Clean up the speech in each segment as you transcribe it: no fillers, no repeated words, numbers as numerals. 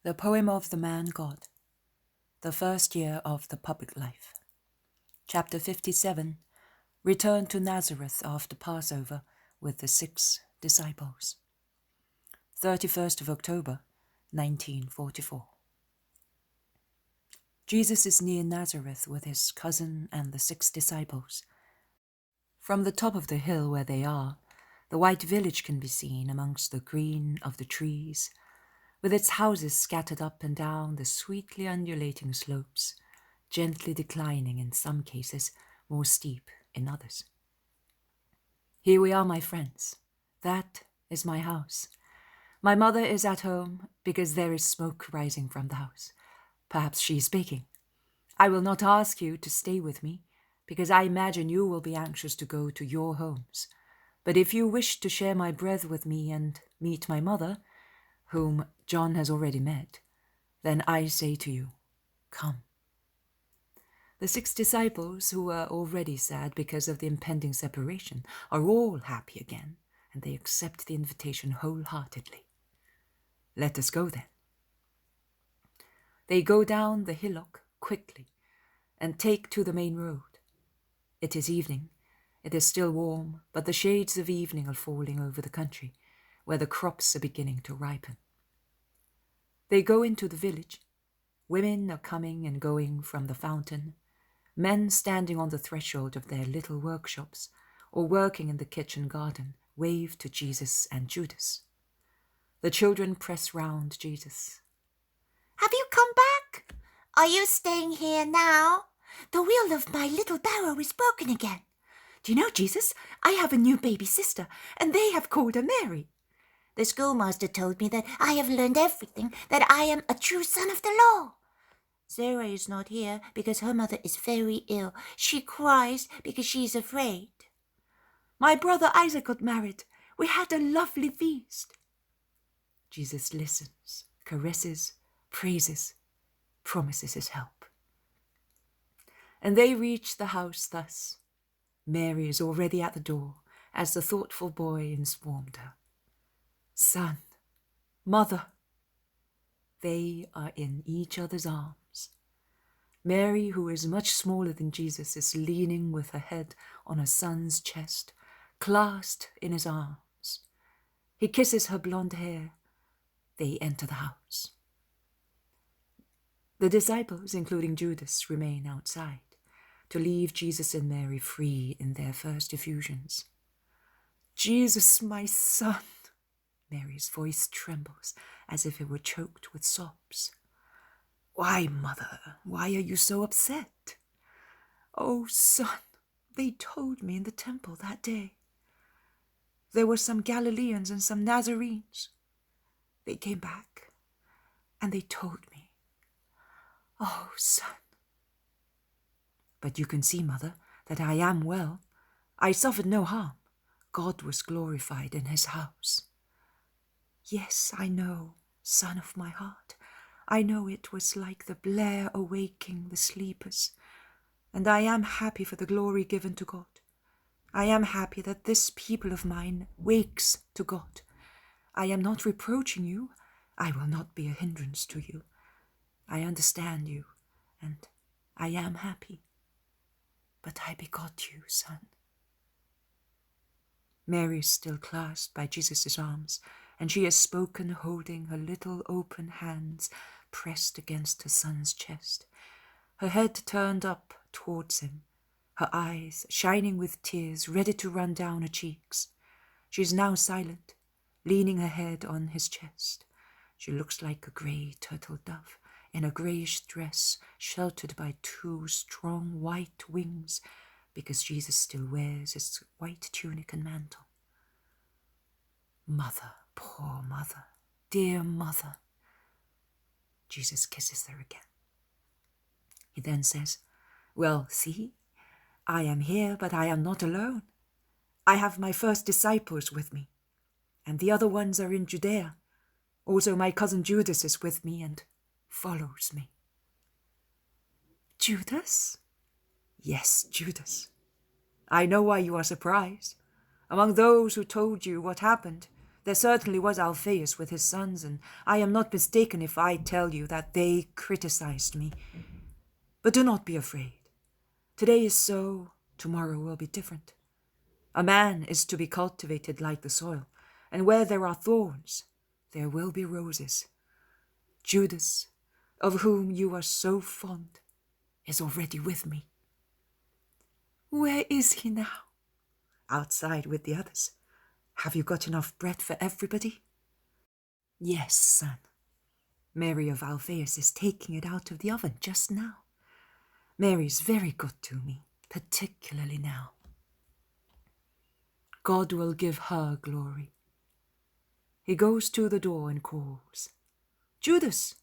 The Poem of the Man God, the first year of the public life. Chapter 57, Return to Nazareth after Passover with the 6 disciples. 31st of October, 1944. Jesus is near Nazareth with his cousin and the 6 disciples. From the top of the hill where they are, the white village can be seen amongst the green of the trees, with its houses scattered up and down the sweetly undulating slopes, gently declining in some cases, more steep in others. Here we are, my friends. That is my house. My mother is at home because there is smoke rising from the house. Perhaps she is baking. I will not ask you to stay with me, because I imagine you will be anxious to go to your homes. But if you wish to share my bread with me and meet my mother, whom John has already met, then I say to you, come. The 6 disciples, who were already sad because of the impending separation, are all happy again, and they accept the invitation wholeheartedly. Let us go then. They go down the hillock quickly and take to the main road. It is evening. It is still warm, but the shades of evening are falling over the country, where the crops are beginning to ripen. They go into the village. Women are coming and going from the fountain. Men standing on the threshold of their little workshops or working in the kitchen garden wave to Jesus and Judas. The children press round Jesus. Have you come back? Are you staying here now? The wheel of my little barrow is broken again. Do you know, Jesus, I have a new baby sister, and they have called her Mary. The schoolmaster told me that I have learned everything, that I am a true son of the law. Sarah is not here because her mother is very ill. She cries because she is afraid. My brother Isaac got married. We had a lovely feast. Jesus listens, caresses, praises, promises his help. And they reach the house thus. Mary is already at the door, as the thoughtful boy informed her. Son, mother, they are in each other's arms. Mary, who is much smaller than Jesus, is leaning with her head on her son's chest, clasped in his arms. He kisses her blonde hair. They enter the house. The disciples, including Judas, remain outside to leave Jesus and Mary free in their first effusions. Jesus, my son. Mary's voice trembles as if it were choked with sobs. Why, mother, why are you so upset? Oh, son, they told me in the temple that day. There were some Galileans and some Nazarenes. They came back and they told me. Oh, son. But you can see, mother, that I am well. I suffered no harm. God was glorified in his house. Yes, I know, son of my heart. I know it was like the blare awaking the sleepers, and I am happy for the glory given to God. I am happy that this people of mine wakes to God. I am not reproaching you. I will not be a hindrance to you. I understand you, and I am happy. But I begot you, son. Mary is still clasped by Jesus' arms, and she has spoken holding her little open hands pressed against her son's chest, her head turned up towards him, her eyes shining with tears ready to run down her cheeks. She is now silent, leaning her head on his chest. She looks like a grey turtle dove in a greyish dress sheltered by 2 strong white wings, because Jesus still wears his white tunic and mantle. Mother, poor mother, dear mother. Jesus kisses her again. He then says, well, see, I am here, but I am not alone. I have my first disciples with me, and the other ones are in Judea. Also my cousin Judas is with me and follows me. Judas? Yes, Judas. I know why you are surprised. Among those who told you what happened, There certainly was Alphaeus with his sons, and I am not mistaken if I tell you that they criticized me. But do not be afraid. Today is so, tomorrow will be different. A man is to be cultivated like the soil, and where there are thorns, there will be roses. Judas, of whom you are so fond, is already with me. Where is he now? Outside with the others. Have you got enough bread for everybody? Yes, son. Mary of Alphaeus is taking it out of the oven just now. Mary's very good to me, particularly now. God will give her glory. He goes to the door and calls, Judas,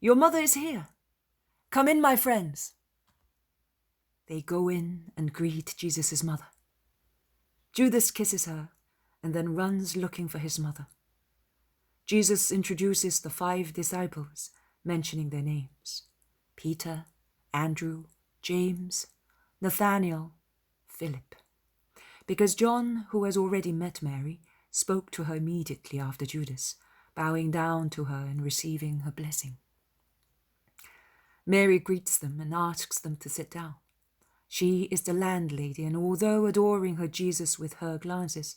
your mother is here. Come in, my friends. They go in and greet Jesus' mother. Judas kisses her and then runs looking for his mother. Jesus introduces the 5 disciples, mentioning their names: Peter, Andrew, James, Nathanael, Philip. Because John, who has already met Mary, spoke to her immediately after Judas, bowing down to her and receiving her blessing. Mary greets them and asks them to sit down. She is the landlady, and although adoring her Jesus with her glances,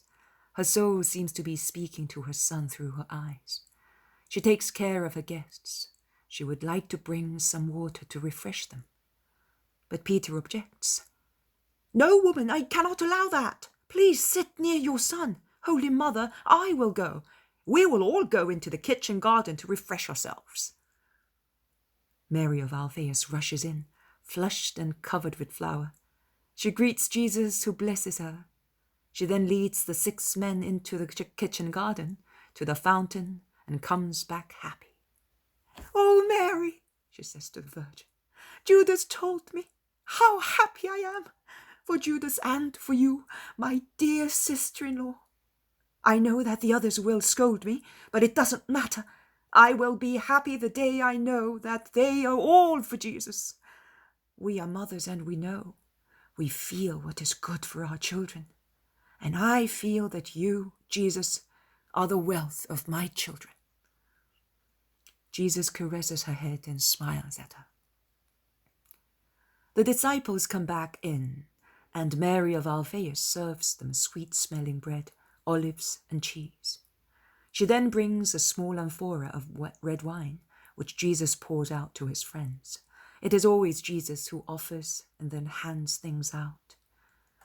her soul seems to be speaking to her son through her eyes. She takes care of her guests. She would like to bring some water to refresh them. But Peter objects. No, woman, I cannot allow that. Please sit near your son. Holy Mother, I will go. We will all go into the kitchen garden to refresh ourselves. Mary of Alphaeus rushes in, flushed and covered with flour. She greets Jesus, who blesses her. She then leads the 6 men into the kitchen garden, to the fountain, and comes back happy. Oh, Mary, she says to the Virgin, Judas told me how happy I am for Judas and for you, my dear sister-in-law. I know that the others will scold me, but it doesn't matter. I will be happy the day I know that they are all for Jesus. We are mothers and we know. We feel what is good for our children. And I feel that you, Jesus, are the wealth of my children. Jesus caresses her head and smiles at her. The disciples come back in, and Mary of Alphaeus serves them sweet-smelling bread, olives, and cheese. She then brings a small amphora of red wine, which Jesus pours out to his friends. It is always Jesus who offers and then hands things out.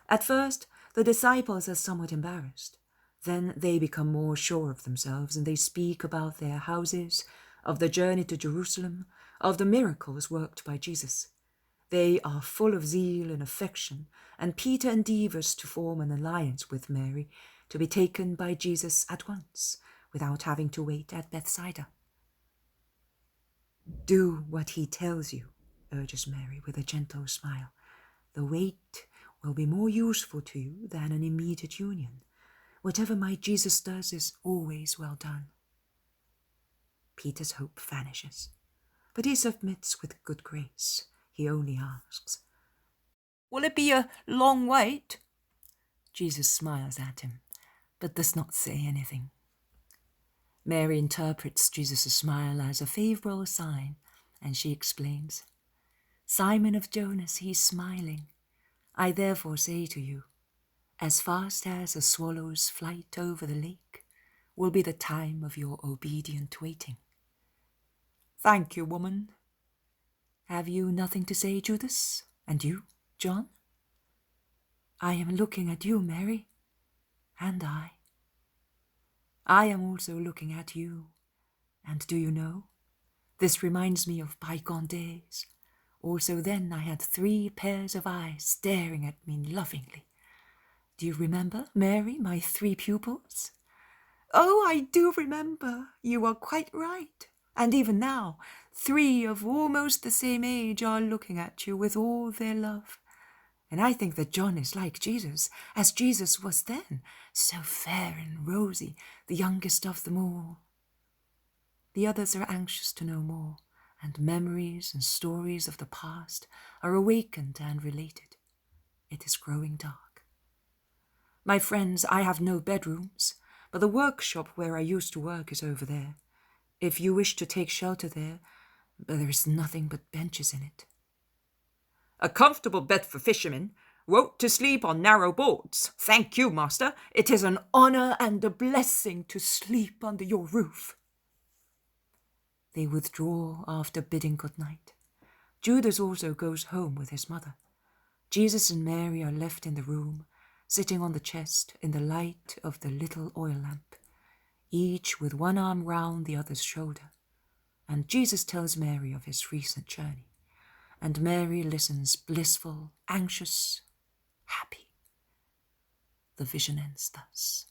At first, the disciples are somewhat embarrassed. Then they become more sure of themselves, and they speak about their houses, of the journey to Jerusalem, of the miracles worked by Jesus. They are full of zeal and affection, and Peter endeavors to form an alliance with Mary, to be taken by Jesus at once, without having to wait at Bethsaida. Do what he tells you, urges Mary with a gentle smile. The wait will be more useful to you than an immediate union. Whatever my Jesus does is always well done. Peter's hope vanishes, but he submits with good grace. He only asks, Will it be a long wait? Jesus smiles at him, but does not say anything. Mary interprets Jesus' smile as a favorable sign, and she explains, Simon of Jonas, he is smiling. I therefore say to you, as fast as a swallow's flight over the lake will be the time of your obedient waiting. Thank you, woman. Have you nothing to say, Judas? And you, John? I am looking at you, Mary, and I. I am also looking at you, and do you know, this reminds me of bygone days. Also then I had 3 pairs of eyes staring at me lovingly. Do you remember, Mary, my 3 pupils? Oh, I do remember. You are quite right. And even now, 3 of almost the same age are looking at you with all their love. And I think that John is like Jesus, as Jesus was then, so fair and rosy, the youngest of them all. The others are anxious to know more, and memories and stories of the past are awakened and related. It is growing dark. My friends, I have no bedrooms. but the workshop where I used to work is over there. If you wish to take shelter there, there is nothing but benches in it." "A comfortable bed for fishermen, wont to sleep on narrow boards. Thank you, master. It is an honor and a blessing to sleep under your roof." They withdraw after bidding good night. Judas also goes home with his mother. Jesus and Mary are left in the room, sitting on the chest in the light of the little oil lamp, each with one arm round the other's shoulder. And Jesus tells Mary of his recent journey, and Mary listens blissful, anxious, happy. The vision ends thus.